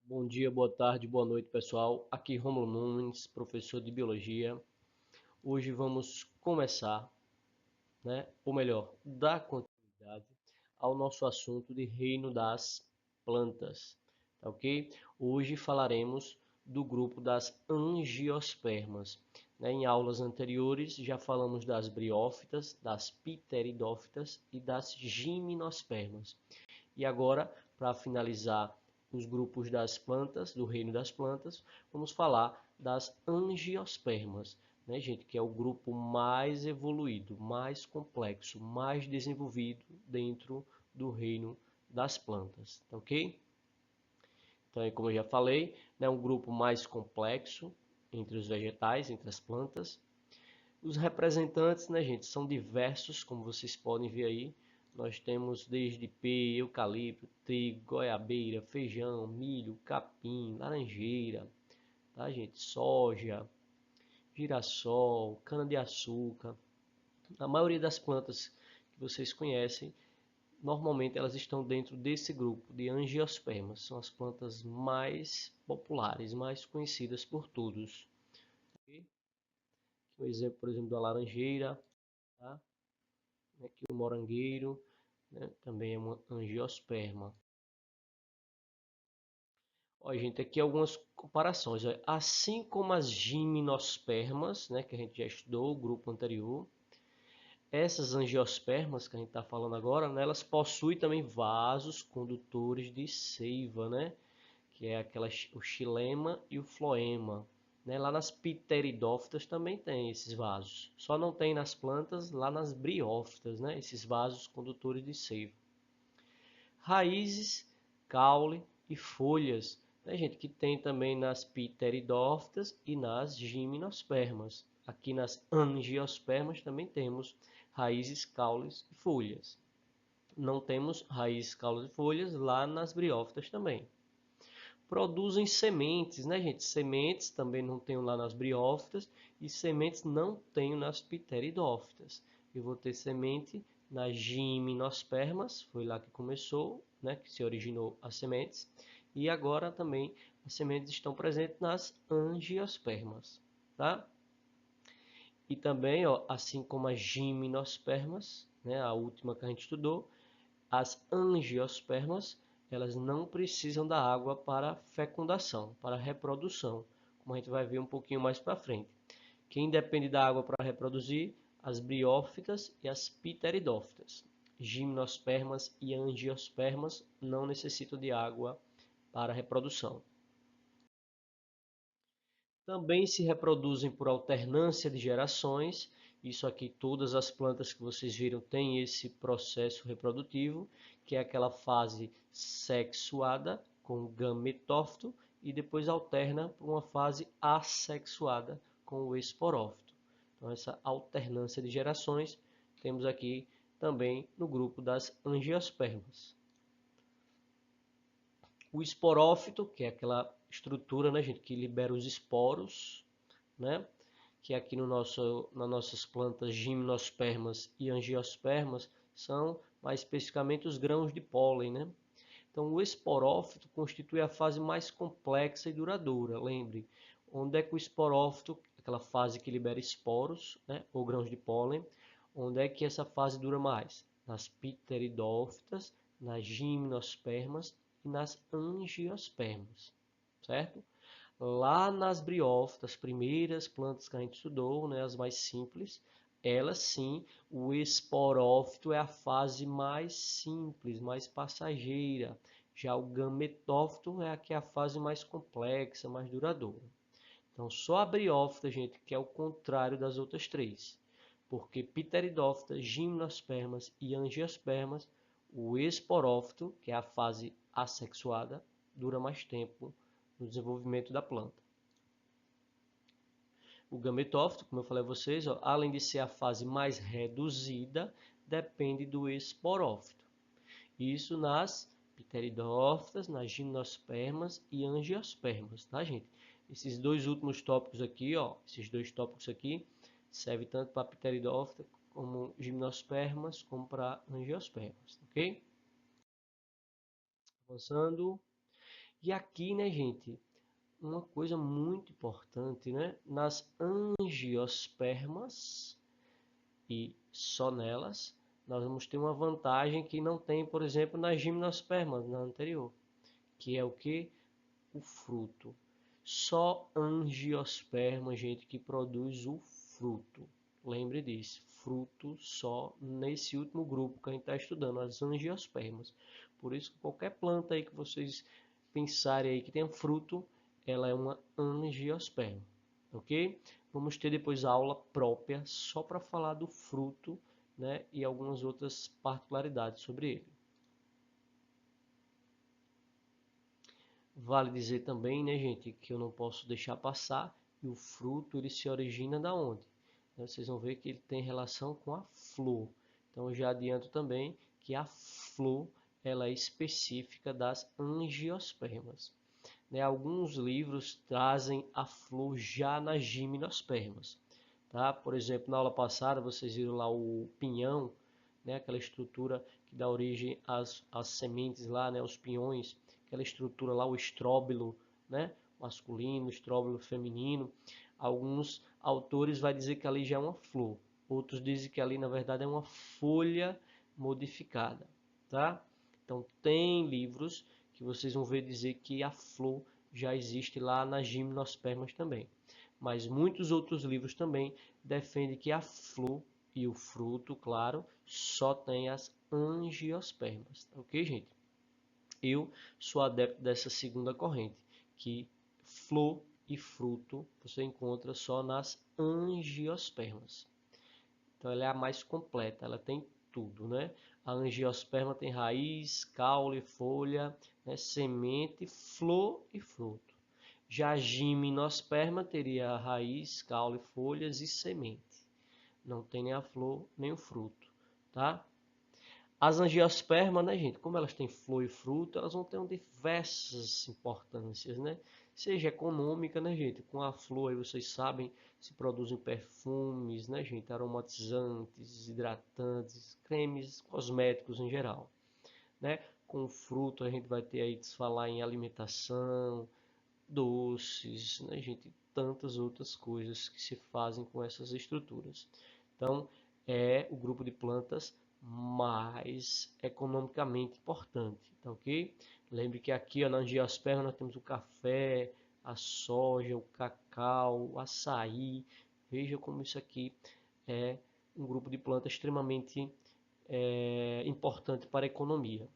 Bom dia, boa tarde, boa noite, pessoal. Aqui Rômulo Nunes, professor de Biologia. Hoje vamos começar, ou melhor, dar continuidade ao nosso assunto de reino das plantas, tá ok? Hoje falaremos do grupo das angiospermas. Em aulas anteriores já falamos das briófitas, das pteridófitas e das gimnospermas. E agora, para finalizar os grupos das plantas, do reino das plantas, vamos falar das angiospermas, né, gente, que é o grupo mais evoluído, mais complexo, mais desenvolvido dentro do reino das plantas, tá ok? Então, como eu já falei, é um grupo mais complexo entre os vegetais, entre as plantas. Os representantes, né, gente, são diversos, como vocês podem ver aí. Nós temos desde pê, eucalipto, trigo, goiabeira, feijão, milho, capim, laranjeira, tá, gente? Soja, girassol, cana-de-açúcar. A maioria das plantas que vocês conhecem, normalmente elas estão dentro desse grupo de angiospermas. São as plantas mais populares, mais conhecidas por todos. Aqui um exemplo, por exemplo, da laranjeira, tá? Aqui o morangueiro, né? Também é uma angiosperma. Ó, gente, aqui algumas comparações. Ó. Assim como as gimnospermas, né, que a gente já estudou, o grupo anterior, essas angiospermas que a gente está falando agora, né, elas possuem também vasos condutores de seiva, né, que é o xilema e o floema. Né? Lá nas pteridófitas também tem esses vasos. Só não tem nas plantas, lá nas briófitas, né, esses vasos condutores de seiva. Raízes, caule e folhas, né, gente, que tem também nas pteridófitas e nas gimnospermas. Aqui nas angiospermas também temos raízes, caules e folhas. Não temos raízes, caules e folhas lá nas briófitas também. Produzem sementes, né, gente? Sementes também não tenho lá nas briófitas e sementes não tenho nas pteridófitas. Eu vou ter semente nas gimnospermas, foi lá que começou, né, que se originou as sementes, e agora também as sementes estão presentes nas angiospermas, tá? E também, ó, assim como as gimnospermas, né, a última que a gente estudou, as angiospermas, elas não precisam da água para fecundação, para reprodução, como a gente vai ver um pouquinho mais para frente. Quem depende da água para reproduzir? As briófitas e as pteridófitas. Gimnospermas e angiospermas não necessitam de água para reprodução. Também se reproduzem por alternância de gerações. Isso aqui, todas as plantas que vocês viram têm esse processo reprodutivo, que é aquela fase sexuada com o gametófito e depois alterna para uma fase assexuada com o esporófito. Então, essa alternância de gerações temos aqui também no grupo das angiospermas. O esporófito, que é aquela estrutura, né, gente, que libera os esporos, né? Que aqui nas nossas plantas gimnospermas e angiospermas são mais especificamente os grãos de pólen, né? Então, o esporófito constitui a fase mais complexa e duradoura. Lembre, onde é que o esporófito, aquela fase que libera esporos, né, ou grãos de pólen, onde é que essa fase dura mais? Nas pteridófitas, nas gimnospermas e nas angiospermas, certo? Lá nas briófitas, as primeiras plantas que a gente estudou, né, as mais simples, elas sim, o esporófito é a fase mais simples, mais passageira. Já o gametófito é a fase mais complexa, mais duradoura. Então, só a briófita, gente, que é o contrário das outras três. Porque pteridófitas, gimnospermas e angiospermas, o esporófito, que é a fase assexuada, dura mais tempo no desenvolvimento da planta. O gametófito, como eu falei a vocês, ó, além de ser a fase mais reduzida, depende do esporófito. Isso nas pteridófitas, nas gimnospermas e angiospermas, tá, gente? Esses dois últimos tópicos aqui, ó, esses dois tópicos aqui, servem tanto para pteridófita como gimnospermas, como para angiospermas, ok? Avançando. E aqui, né, gente, uma coisa muito importante, né? Nas angiospermas e só nelas, nós vamos ter uma vantagem que não tem, por exemplo, nas gimnospermas, na anterior, que é o que? O fruto. Só angiosperma, gente, que produz o fruto. Lembre disso, fruto só nesse último grupo que a gente está estudando, as angiospermas. Por isso, qualquer planta aí que vocês pensarem aí que tenha fruto, ela é uma angiosperma, ok? Vamos ter depois a aula própria só para falar do fruto, né, e algumas outras particularidades sobre ele. Vale dizer também, né, gente, que eu não posso deixar passar que o fruto ele se origina da onde? Vocês vão ver que ele tem relação com a flor. Então eu já adianto também que a flor ela é específica das angiospermas. Né? Alguns livros trazem a flor já nas gimnospermas. Tá? Por exemplo, na aula passada vocês viram lá o pinhão, né? Aquela estrutura que dá origem às sementes lá, né? Os pinhões, aquela estrutura lá, o estróbilo, né? Masculino, estróbilo feminino. Alguns autores vão dizer que ali já é uma flor, outros dizem que ali na verdade é uma folha modificada, tá? Então tem livros que vocês vão ver dizer que a flor já existe lá nas gimnospermas também. Mas muitos outros livros também defendem que a flor e o fruto, claro, só tem as angiospermas, ok, gente? Eu sou adepto dessa segunda corrente, que flor e fruto você encontra só nas angiospermas. Então ela é a mais completa, ela tem tudo, né? A angiosperma tem raiz, caule, folha, né? Semente, flor e fruto. Já a gimnosperma teria a raiz, caule, folhas e semente. Não tem nem a flor nem o fruto, tá? As angiospermas, né, gente, como elas têm flor e fruto, elas vão ter diversas importâncias, né? Seja econômica, né, gente? Com a flor, aí vocês sabem, se produzem perfumes, né, gente? Aromatizantes, hidratantes, cremes, cosméticos em geral, né? Com o fruto, a gente vai ter aí que falar em alimentação, doces, né, gente? Tantas outras coisas que se fazem com essas estruturas. Então, é o grupo de plantas mais economicamente importante, tá ok? Lembre que aqui ó, na angiosperma nós temos o café, a soja, o cacau, o açaí. Veja como isso aqui é um grupo de plantas extremamente importante para a economia.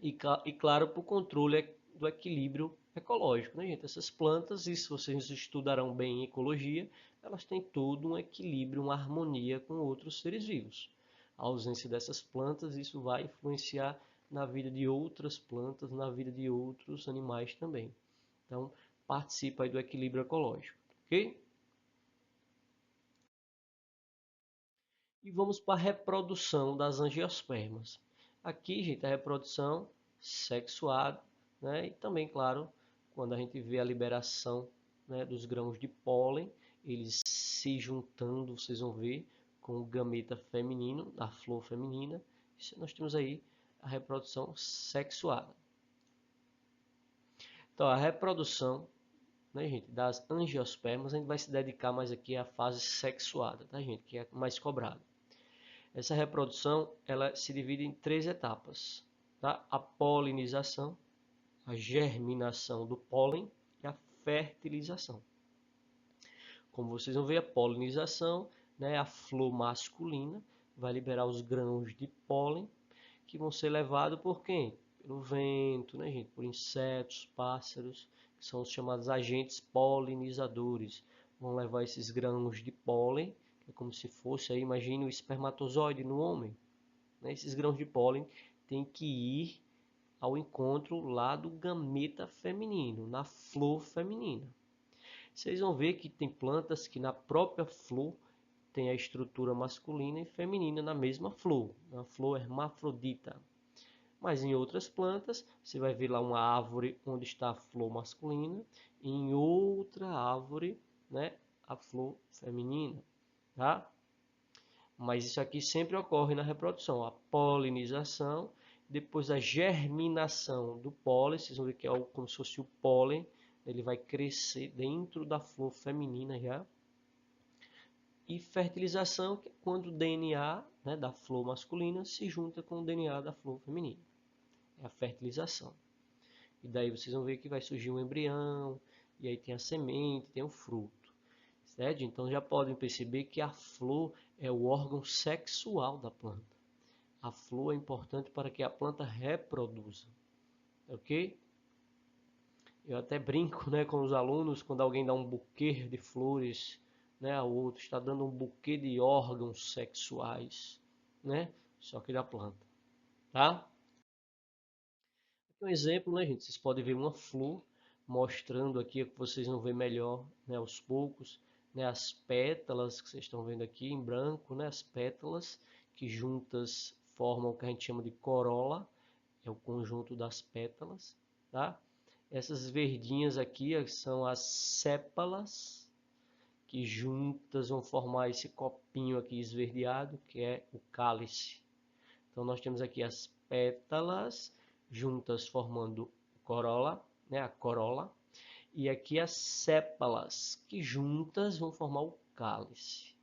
E claro, para o controle do equilíbrio ecológico, né, gente? Essas plantas, isso vocês estudarão bem em ecologia, elas têm todo um equilíbrio, uma harmonia com outros seres vivos. A ausência dessas plantas, isso vai influenciar na vida de outras plantas, na vida de outros animais também. Então, participa aí do equilíbrio ecológico, ok? E vamos para a reprodução das angiospermas. Aqui, gente, a reprodução sexuada, né? E também, claro, quando a gente vê a liberação, né, dos grãos de pólen, eles se juntando, vocês vão ver, com o gameta feminino, da flor feminina. Isso, nós temos aí a reprodução sexuada. Então, a reprodução, né, gente, das angiospermas, a gente vai se dedicar mais aqui à fase sexuada, tá, gente, que é mais cobrada. Essa reprodução ela se divide em três etapas, tá? A polinização, a germinação do pólen e a fertilização. Como vocês vão ver, a polinização, né, a flor masculina vai liberar os grãos de pólen que vão ser levados por quem? Pelo vento, né, gente? Por insetos, pássaros, que são os chamados agentes polinizadores. Vão levar esses grãos de pólen, que é como se fosse, aí, imagine o espermatozoide no homem. Né? Esses grãos de pólen têm que ir ao encontro lá do gameta feminino, na flor feminina. Vocês vão ver que tem plantas que na própria flor tem a estrutura masculina e feminina na mesma flor, na flor hermafrodita. Mas em outras plantas, você vai ver lá uma árvore onde está a flor masculina, e em outra árvore, né, a flor feminina, tá? Mas isso aqui sempre ocorre na reprodução, a polinização Depois a germinação do pólen, vocês vão ver que é algo como se fosse o pólen, ele vai crescer dentro da flor feminina já. E fertilização, que é quando o DNA, né, da flor masculina se junta com o DNA da flor feminina. É a fertilização. E daí vocês vão ver que vai surgir um embrião, e aí tem a semente, tem o fruto. Certo? Então já podem perceber que a flor é o órgão sexual da planta. A flor é importante para que a planta reproduza. Ok? Eu até brinco, né, com os alunos quando alguém dá um buquê de flores, né, ao outro está dando um buquê de órgãos sexuais, né? Só que da planta, tá? Aqui um exemplo, né, gente? Vocês podem ver uma flor mostrando aqui que vocês vão ver melhor, né, aos poucos, né, as pétalas que vocês estão vendo aqui em branco, né, as pétalas que juntas formam o que a gente chama de corola, é o conjunto das pétalas, tá? Essas verdinhas aqui são as sépalas, que juntas vão formar esse copinho aqui esverdeado, que é o cálice. Então nós temos aqui as pétalas juntas formando corola, né, a corola, e aqui as sépalas, que juntas vão formar o cálice.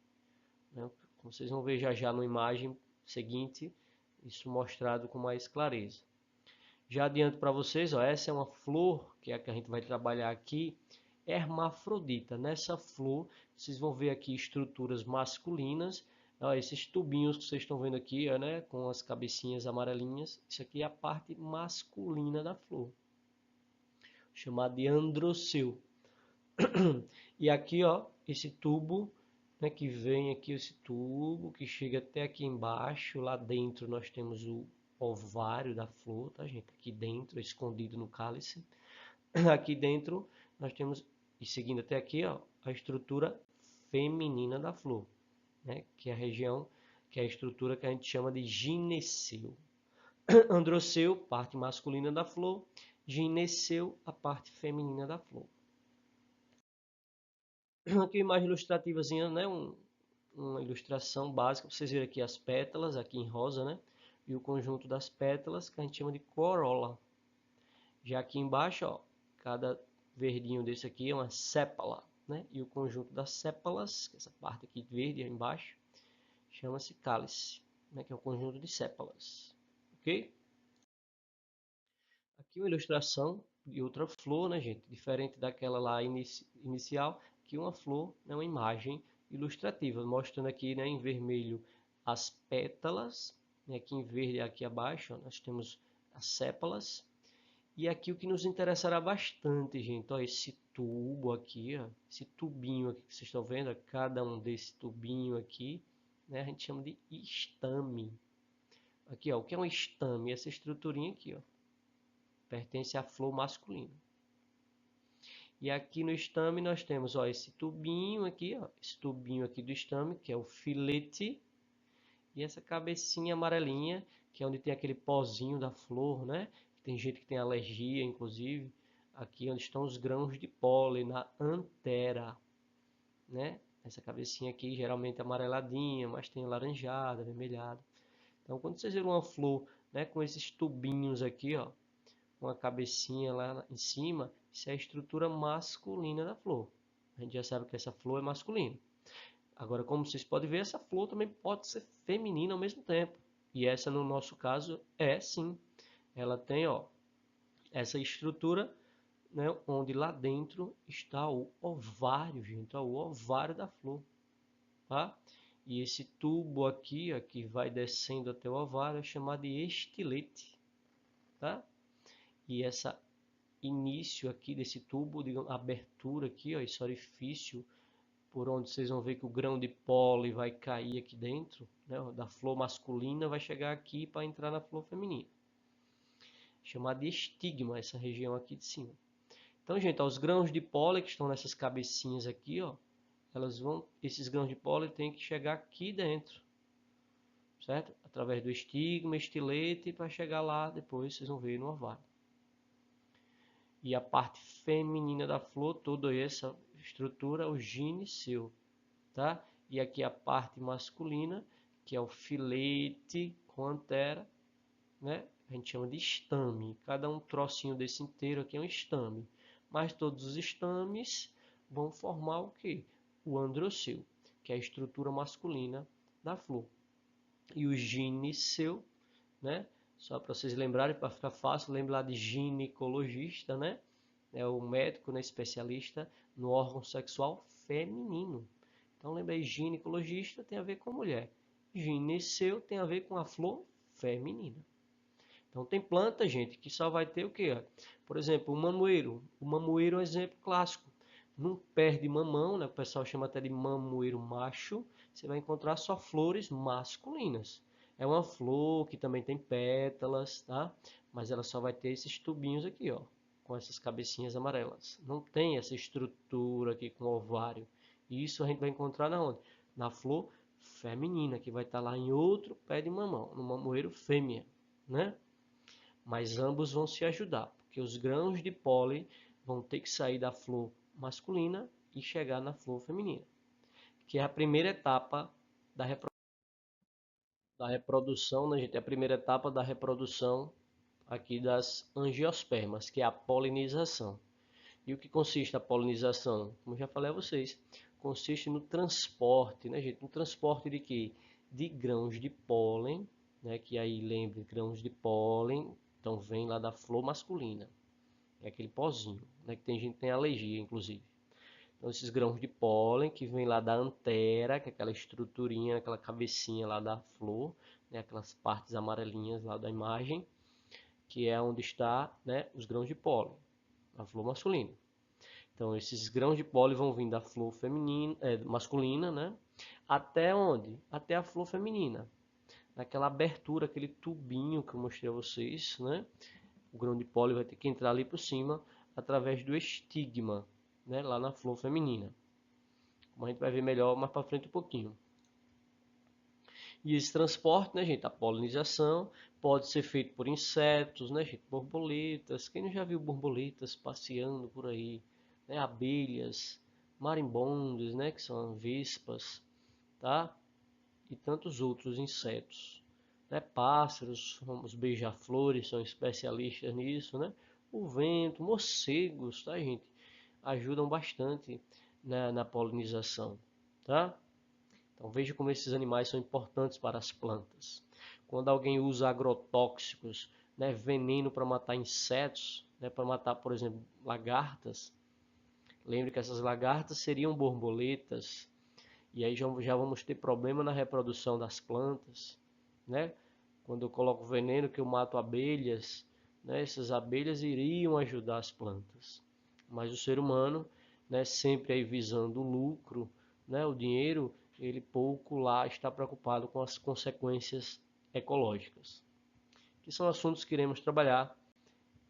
Né? Como vocês vão ver já já na imagem seguinte, isso mostrado com mais clareza. Já adianto para vocês, ó, essa é uma flor, que é a que a gente vai trabalhar aqui, hermafrodita. Nessa flor, vocês vão ver aqui estruturas masculinas, ó, esses tubinhos que vocês estão vendo aqui, ó, né, com as cabecinhas amarelinhas, isso aqui é a parte masculina da flor, chamada de androceu. E aqui, ó, esse tubo, né, que vem aqui, esse tubo, que chega até aqui embaixo, lá dentro nós temos o ovário da flor, tá, gente? Aqui dentro, escondido no cálice. Aqui dentro nós temos, e seguindo até aqui, ó, a estrutura feminina da flor, né? Que é a região, que é a estrutura que a gente chama de gineceu. Androceu, parte masculina da flor, gineceu, a parte feminina da flor. Aqui uma imagem ilustrativazinha, né? Uma ilustração básica, para vocês verem aqui as pétalas, aqui em rosa, né? E o conjunto das pétalas, que a gente chama de corola. Já aqui embaixo, ó, cada verdinho desse aqui é uma sépala, né? E o conjunto das sépalas, essa parte aqui verde embaixo, chama-se cálice, né? Que é o conjunto de sépalas, ok? Aqui uma ilustração de outra flor, né, gente? Diferente daquela lá inicial, que uma flor é uma imagem ilustrativa, mostrando aqui, né, em vermelho as pétalas, né? Aqui em verde aqui abaixo, ó, nós temos as sépalas. E aqui o que nos interessará bastante, gente, ó, esse tubo aqui, ó, esse tubinho aqui que vocês estão vendo, cada um desse tubinho aqui, né, a gente chama de estame. Aqui, ó, o que é um estame? Essa estruturinha aqui, ó, pertence à flor masculina. E aqui no estame nós temos, ó, esse tubinho aqui, ó, esse tubinho aqui do estame, que é o filete, e essa cabecinha amarelinha, que é onde tem aquele pozinho da flor, né? Tem gente que tem alergia, inclusive. Aqui onde estão os grãos de pólen, na antera, né? Essa cabecinha aqui geralmente é amareladinha, mas tem laranjada, avermelhada. Então, quando vocês verem uma flor, né, com esses tubinhos aqui, ó, com a cabecinha lá em cima, isso é a estrutura masculina da flor. A gente já sabe que essa flor é masculina. Agora, como vocês podem ver, essa flor também pode ser feminina ao mesmo tempo. E essa, no nosso caso, é sim. Ela tem, ó, essa estrutura, né, onde lá dentro está o ovário, gente, ó, o ovário da flor, tá? E esse tubo aqui, ó, que vai descendo até o ovário, é chamado de estilete, tá? E essa início aqui desse tubo, digamos, abertura aqui, ó, esse orifício por onde vocês vão ver que o grão de pólen vai cair aqui dentro, né, da flor masculina, vai chegar aqui para entrar na flor feminina. Chamada de estigma, essa região aqui de cima. Então, gente, ó, os grãos de pólen que estão nessas cabecinhas aqui, ó, esses grãos de pólen têm que chegar aqui dentro, certo? Através do estigma, estilete, para chegar lá depois, vocês vão ver no ovário. E a parte feminina da flor, toda essa estrutura, o gineceu, tá? E aqui a parte masculina, que é o filete com antera, né? a gente chama de estame. Cada um trocinho desse inteiro aqui é um estame. Mas todos os estames vão formar o quê? O androceu, que é a estrutura masculina da flor. E o gineceu, né? Só para vocês lembrarem, para ficar fácil, lembrar de ginecologista, né? É o médico, né, especialista no órgão sexual feminino. Então lembrei, ginecologista tem a ver com a mulher. Gineceu tem a ver com a flor feminina. Então tem planta, gente, que só vai ter o quê? Por exemplo, o mamoeiro. O mamoeiro é um exemplo clássico. Num pé de mamão, né, o pessoal chama até de mamoeiro macho, você vai encontrar só flores masculinas. É uma flor que também tem pétalas, tá? Mas ela só vai ter esses tubinhos aqui, ó, com essas cabecinhas amarelas. Não tem essa estrutura aqui com ovário. E isso a gente vai encontrar na onde? Na flor feminina, que vai estar lá em outro pé de mamão, no mamoeiro fêmea, né? Mas ambos vão se ajudar, porque os grãos de pólen vão ter que sair da flor masculina e chegar na flor feminina, que é a primeira etapa da reprodução, né, gente? É a primeira etapa da reprodução aqui das angiospermas, que é a polinização. E o que consiste a polinização? Como eu já falei a vocês, consiste no transporte, né, gente? No transporte de quê? De grãos de pólen, né? Que aí lembre, grãos de pólen, então vem lá da flor masculina, que é aquele pozinho, né? Que tem gente que tem alergia, inclusive. Então esses grãos de pólen que vem lá da antera, que é aquela estruturinha, aquela cabecinha lá da flor, né? Aquelas partes amarelinhas lá da imagem, que é onde está, né, os grãos de pólen, a flor masculina. Então esses grãos de pólen vão vir da flor feminina, masculina, né? Até onde? Até a flor feminina. Naquela abertura, aquele tubinho que eu mostrei a vocês, né? O grão de pólen vai ter que entrar ali por cima através do estigma, né? Lá na flor feminina. Como a gente vai ver melhor mais para frente um pouquinho. E esse transporte, né, gente, a polinização pode ser feito por insetos, né, gente, borboletas. Quem não já viu borboletas passeando por aí, né, abelhas, marimbondos, né, que são vespas, tá? E tantos outros insetos, né, pássaros, os beija-flores são especialistas nisso, né? O vento, morcegos, tá, gente? Ajudam bastante na polinização, tá? Então veja como esses animais são importantes para as plantas. Quando alguém usa agrotóxicos, né, veneno para matar insetos, né, para matar, por exemplo, lagartas, lembre que essas lagartas seriam borboletas, e aí já vamos ter problema na reprodução das plantas, né? Quando eu coloco veneno que eu mato abelhas, né, essas abelhas iriam ajudar as plantas. Mas o ser humano, né, sempre aí visando o lucro, né, o dinheiro, ele pouco lá está preocupado com as consequências ecológicas, que são assuntos que iremos trabalhar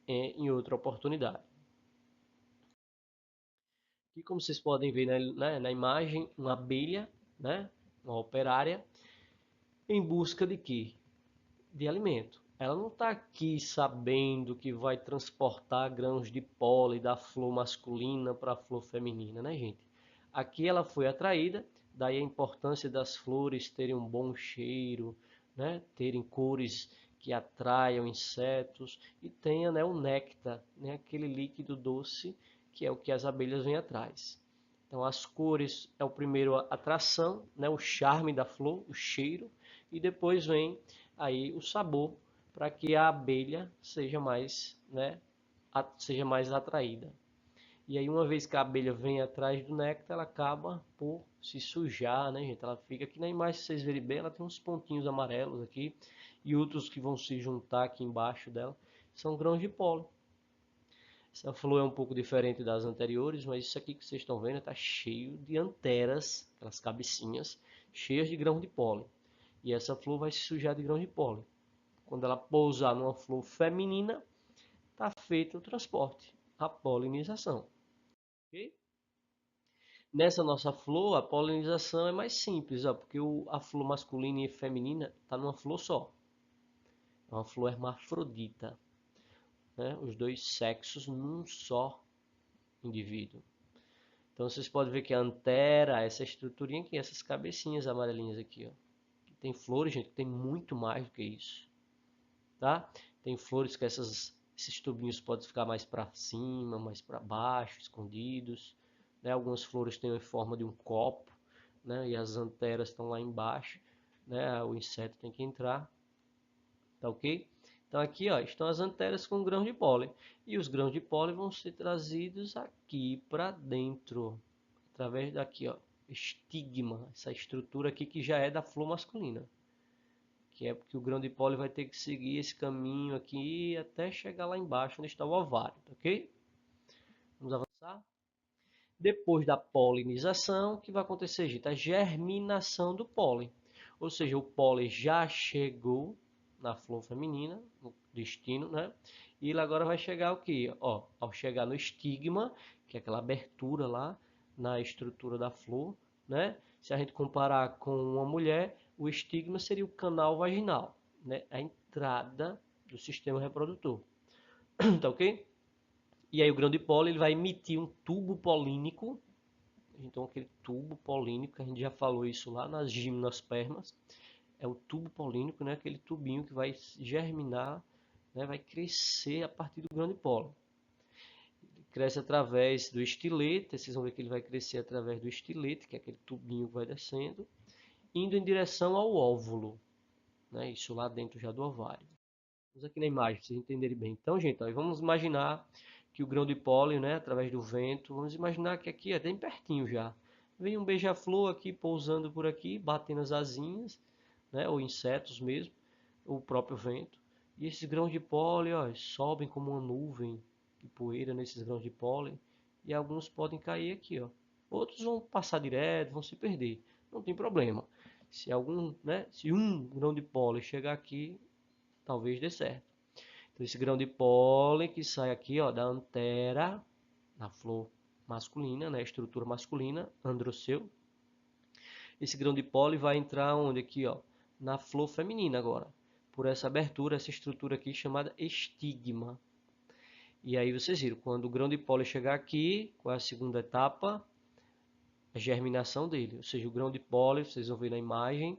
em outra oportunidade. E como vocês podem ver na imagem, uma abelha, né, uma operária, em busca de quê? De alimento. Ela não está aqui sabendo que vai transportar grãos de pólen da flor masculina para a flor feminina, né, gente? Aqui ela foi atraída, daí a importância das flores terem um bom cheiro, né, terem cores que atraiam insetos e tenha, né, o néctar, né, aquele líquido doce que é o que as abelhas vêm atrás. Então as cores é o primeiro atração, né, o charme da flor, o cheiro, e depois vem aí o sabor para que a abelha seja mais, né, seja mais atraída. E aí uma vez que a abelha vem atrás do néctar, ela acaba por se sujar, né, gente? Ela fica aqui na imagem, se vocês verem bem, ela tem uns pontinhos amarelos aqui e outros que vão se juntar aqui embaixo dela, são grãos de pólen. Essa flor é um pouco diferente das anteriores, mas isso aqui que vocês estão vendo está cheio de anteras, aquelas cabecinhas, cheias de grãos de pólen. E essa flor vai se sujar de grãos de pólen. Quando ela pousar numa flor feminina, está feito o transporte, a polinização. Okay? Nessa nossa flor, a polinização é mais simples, ó, porque a flor masculina e feminina está numa flor só. É uma flor hermafrodita, né? Os dois sexos num só indivíduo. Então vocês podem ver que a antera, essa estruturinha aqui, essas cabecinhas amarelinhas aqui, ó. Tem flores, gente, que tem muito mais do que isso, tá? Tem flores que esses tubinhos podem ficar mais para cima, mais para baixo, escondidos, né? Algumas flores têm a forma de um copo, né? E as anteras estão lá embaixo, né? O inseto tem que entrar, tá ok? Então aqui, ó, estão as anteras com grãos de pólen. E os grãos de pólen vão ser trazidos aqui para dentro, através daqui, ó, estigma, essa estrutura aqui que já é da flor masculina. Que é porque o grão de pólen vai ter que seguir esse caminho aqui até chegar lá embaixo onde está o ovário, tá ok? Vamos avançar? Depois da polinização, o que vai acontecer, gente? A germinação do pólen. Ou seja, o pólen já chegou na flor feminina, no destino, né? E ele agora vai chegar o quê? Ó, ao chegar no estigma, que é aquela abertura lá na estrutura da flor, né? Se a gente comparar com uma mulher, o estigma seria o canal vaginal, né? A entrada do sistema reprodutor. Tá ok? E aí o grão de pólen ele vai emitir um tubo polínico. Então aquele tubo polínico, a gente já falou isso lá nas gimnospermas, é o tubo polínico, né? Aquele tubinho que vai germinar, né? Vai crescer a partir do grão de pólen. Ele cresce através do estilete, vocês vão ver que ele vai crescer através do estilete, que é aquele tubinho que vai descendo, indo em direção ao óvulo, né? Isso lá dentro já do ovário. Vamos aqui na imagem, para vocês entenderem bem. Então, gente, ó, vamos imaginar que o grão de pólen, né, através do vento, vamos imaginar que aqui é bem pertinho já. Vem um beija-flor aqui pousando por aqui, batendo as asinhas, né, ou insetos mesmo, ou o próprio vento. E esses grãos de pólen, ó, sobem como uma nuvem de poeira nesses grãos de pólen, e alguns podem cair aqui, ó. Outros vão passar direto, vão se perder. Não tem problema. Se algum, né, se um grão de pólen chegar aqui, talvez dê certo. Então, esse grão de pólen que sai aqui, ó, da antera, na flor masculina, né, estrutura masculina, androceu. Esse grão de pólen vai entrar onde aqui, ó, na flor feminina agora, por essa abertura, essa estrutura aqui chamada estigma. E aí vocês viram, quando o grão de pólen chegar aqui, qual é a segunda etapa? A germinação dele, ou seja, o grão de pólen, vocês vão ver na imagem,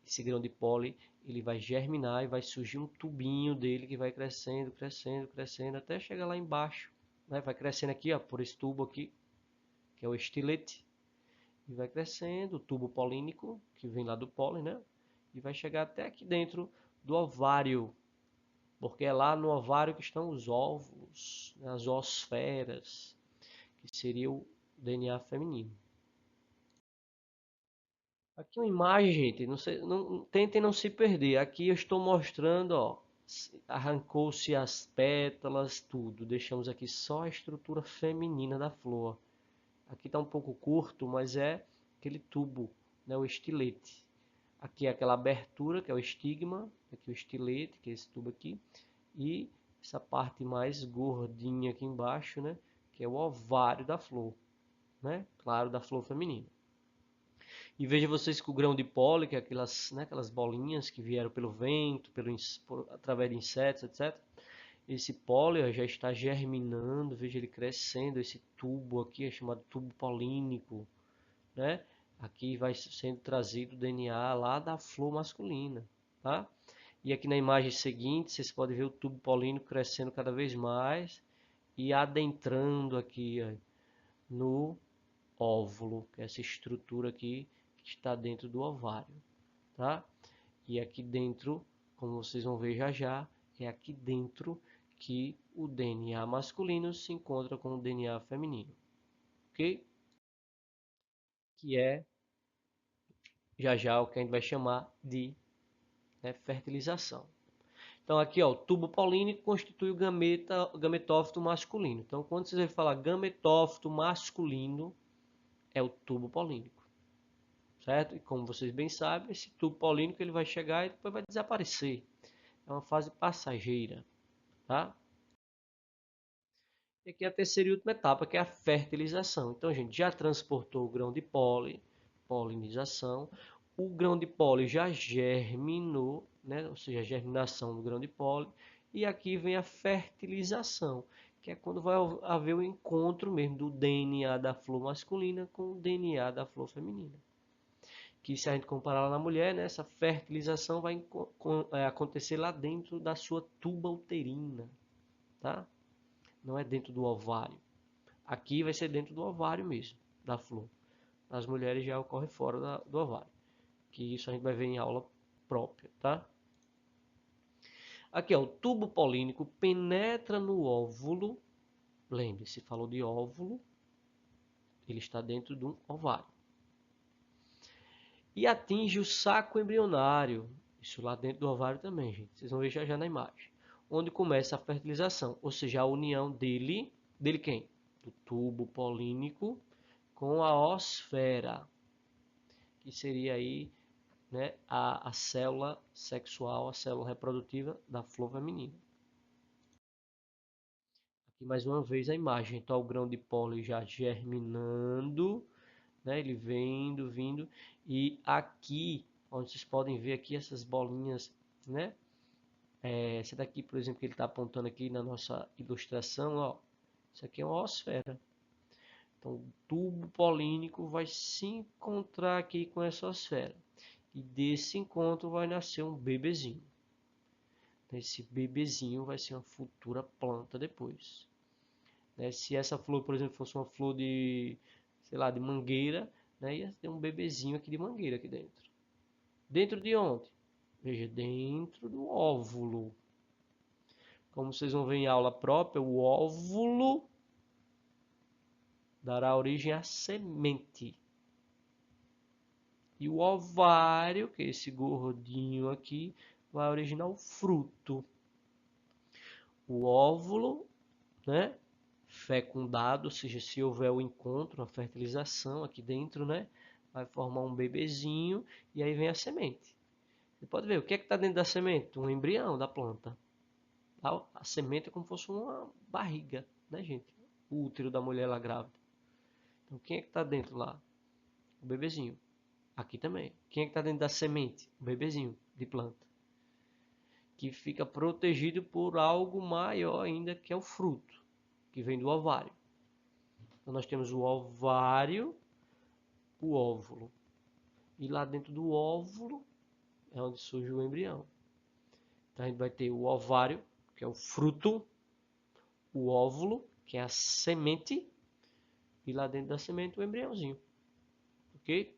esse grão de pólen ele vai germinar e vai surgir um tubinho dele que vai crescendo, crescendo, crescendo até chegar lá embaixo, né? Vai crescendo aqui, ó, por esse tubo aqui, que é o estilete, e vai crescendo, o tubo polínico que vem lá do pólen, né? E vai chegar até aqui dentro do ovário, porque é lá no ovário que estão os óvulos, né? As oosferas, que seria o DNA feminino. Aqui uma imagem, gente, não, sei, não tentem não se perder. Aqui eu estou mostrando, ó, arrancou-se as pétalas, tudo. Deixamos aqui só a estrutura feminina da flor. Aqui está um pouco curto, mas é aquele tubo, né, o estilete. Aqui é aquela abertura, que é o estigma, aqui o estilete, que é esse tubo aqui, e essa parte mais gordinha aqui embaixo, né, que é o ovário da flor, né, claro, da flor feminina. E veja vocês que o grão de pólen, que é aquelas, né, aquelas bolinhas que vieram pelo vento, através de insetos, etc. Esse pólen já está germinando, veja ele crescendo, esse tubo aqui é chamado tubo polínico, né? Aqui vai sendo trazido o DNA lá da flor masculina, tá? E aqui na imagem seguinte, vocês podem ver o tubo polínico crescendo cada vez mais e adentrando aqui, ó, no óvulo, que é essa estrutura aqui que está dentro do ovário, tá? E aqui dentro, como vocês vão ver já já, é aqui dentro que o DNA masculino se encontra com o DNA feminino, ok? Que é já já o que a gente vai chamar de, né, fertilização. Então aqui, ó, o tubo polínico constitui o gametófito masculino. Então quando você vai falar gametófito masculino, é o tubo polínico. Certo? E como vocês bem sabem, esse tubo polínico ele vai chegar e depois vai desaparecer. É uma fase passageira, tá? E aqui é a terceira e última etapa, que é a fertilização. Então, a gente já transportou o grão de pólen, polinização. O grão de pólen já germinou, né? Ou seja, a germinação do grão de pólen. E aqui vem a fertilização, que é quando vai haver o encontro mesmo do DNA da flor masculina com o DNA da flor feminina. que se a gente comparar lá na mulher, né, essa fertilização vai acontecer lá dentro da sua tuba uterina, tá? Não é dentro do ovário. Aqui vai ser dentro do ovário mesmo, da flor. Nas mulheres já ocorre fora do ovário, que isso a gente vai ver em aula própria, tá? Aqui, ó, o tubo polínico penetra no óvulo. Lembre-se, falou de óvulo, ele está dentro de um ovário. E atinge o saco embrionário. Isso lá dentro do ovário também, gente. Vocês vão ver já na imagem. Onde começa a fertilização, ou seja, a união dele quem? Do tubo polínico com a osfera, que seria aí, né, a célula sexual, a célula reprodutiva da flor feminina. Aqui mais uma vez a imagem, então o grão de pólen já germinando, né, ele vindo, e aqui, onde vocês podem ver aqui essas bolinhas, né, essa daqui, por exemplo, que ele está apontando aqui na nossa ilustração, ó, isso aqui é uma osfera. Então, o tubo polínico vai se encontrar aqui com essa osfera. E desse encontro vai nascer um bebezinho. Esse bebezinho vai ser uma futura planta depois. Se essa flor, por exemplo, fosse uma flor de, sei lá, de mangueira, né, ia ter um bebezinho aqui de mangueira aqui dentro. Dentro de onde? Veja, dentro do óvulo. Como vocês vão ver em aula própria, o óvulo dará origem à semente. E o ovário, que é esse gordinho aqui, vai originar o fruto. O óvulo, né, fecundado, ou seja, se houver o encontro, a fertilização aqui dentro, né, vai formar um bebezinho e aí vem a semente. Você pode ver, o que é que está dentro da semente? Um embrião da planta. A semente é como se fosse uma barriga, né, gente? O útero da mulher lá grávida. Então, quem é que está dentro lá? O bebezinho. Aqui também. Quem é que está dentro da semente? O bebezinho de planta. Que fica protegido por algo maior ainda, que é o fruto, que vem do ovário. Então, nós temos o ovário, o óvulo. E lá dentro do óvulo é onde surge o embrião. Então, a gente vai ter o ovário, que é o fruto, o óvulo, que é a semente, e lá dentro da semente o embriãozinho. Ok?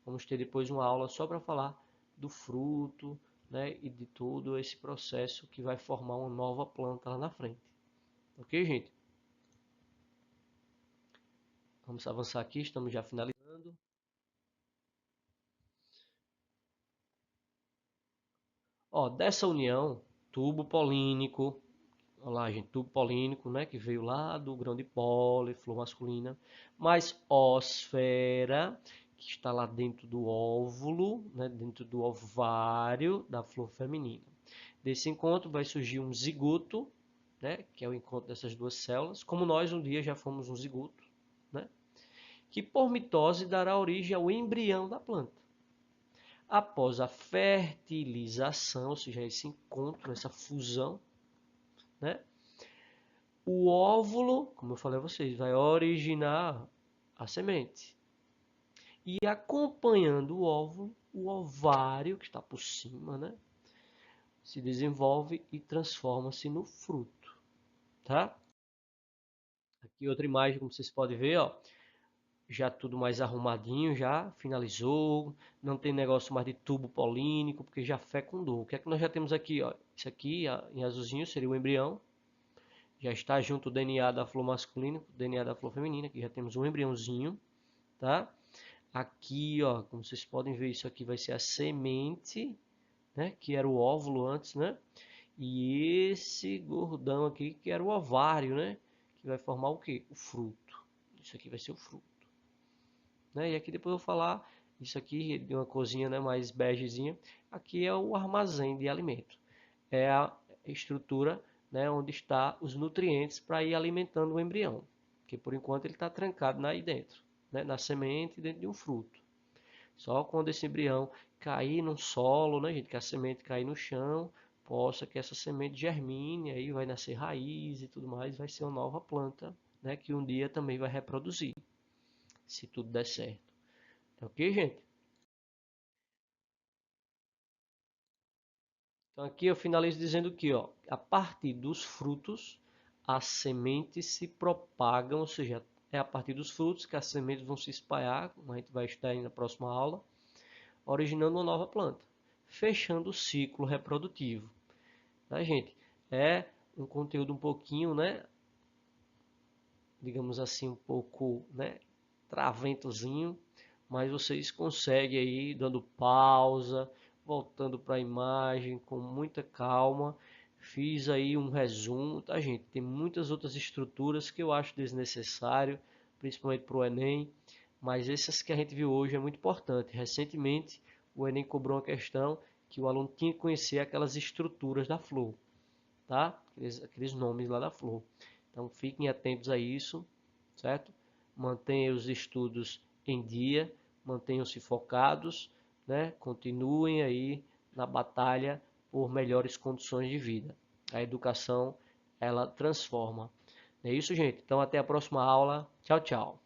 Vamos ter depois uma aula só para falar do fruto, né, e de todo esse processo que vai formar uma nova planta lá na frente. Ok, gente? Vamos avançar aqui, estamos já finalizando. Ó, dessa união, tubo polínico, olha lá, gente, tubo polínico, né, que veio lá do grão de pólen, flor masculina, mais osfera, que está lá dentro do óvulo, né, dentro do ovário da flor feminina. Desse encontro vai surgir um zigoto, né, que é o encontro dessas duas células, como nós um dia já fomos um zigoto, né, que por mitose dará origem ao embrião da planta. Após a fertilização, ou seja, esse encontro, essa fusão, né, o óvulo, como eu falei a vocês, vai originar a semente. E acompanhando o óvulo, o ovário, que está por cima, né, se desenvolve e transforma-se no fruto. Tá? Aqui outra imagem, como vocês podem ver, ó, já tudo mais arrumadinho, já finalizou, não tem negócio mais de tubo polínico, porque já fecundou. O que é que nós já temos aqui? Ó? Isso aqui, em azulzinho, seria o embrião. Já está junto o DNA da flor masculina, o DNA da flor feminina, aqui já temos um embriãozinho, tá? Aqui, ó, como vocês podem ver, isso aqui vai ser a semente, né? Que era o óvulo antes, né? E esse gordão aqui, que era o ovário, né? Que vai formar o quê? O fruto. Isso aqui vai ser o fruto. Né? E aqui depois eu vou falar, isso aqui de uma corzinha, né, mais begezinha. Aqui é o armazém de alimento. É a estrutura, né, onde está os nutrientes para ir alimentando o embrião. Que por enquanto ele está trancado aí dentro, né, na semente dentro de um fruto. Só quando esse embrião cair no solo, né, gente, que a semente cair no chão, possa que essa semente germine, aí vai nascer raiz e tudo mais, vai ser uma nova planta, né, que um dia também vai reproduzir, se tudo der certo. Ok, gente? Então aqui eu finalizo dizendo que, ó, a partir dos frutos, as sementes se propagam, ou seja, é a partir dos frutos que as sementes vão se espalhar, como a gente vai estudar aí na próxima aula, originando uma nova planta, fechando o ciclo reprodutivo. Tá, gente? É um conteúdo um pouquinho, né, digamos assim, um pouco, né, traventozinho, mas vocês conseguem aí, dando pausa, voltando para a imagem com muita calma. Fiz aí um resumo, tá, gente? Tem muitas outras estruturas que eu acho desnecessário, principalmente para o Enem, mas essas que a gente viu hoje é muito importante. Recentemente, o Enem cobrou uma questão que o aluno tinha que conhecer aquelas estruturas da flor, tá? Aqueles nomes lá da flor. Então fiquem atentos a isso, certo? Mantenham os estudos em dia, mantenham-se focados, né? Continuem aí na batalha por melhores condições de vida. A educação, ela transforma. É isso, gente. Então até a próxima aula. Tchau, tchau.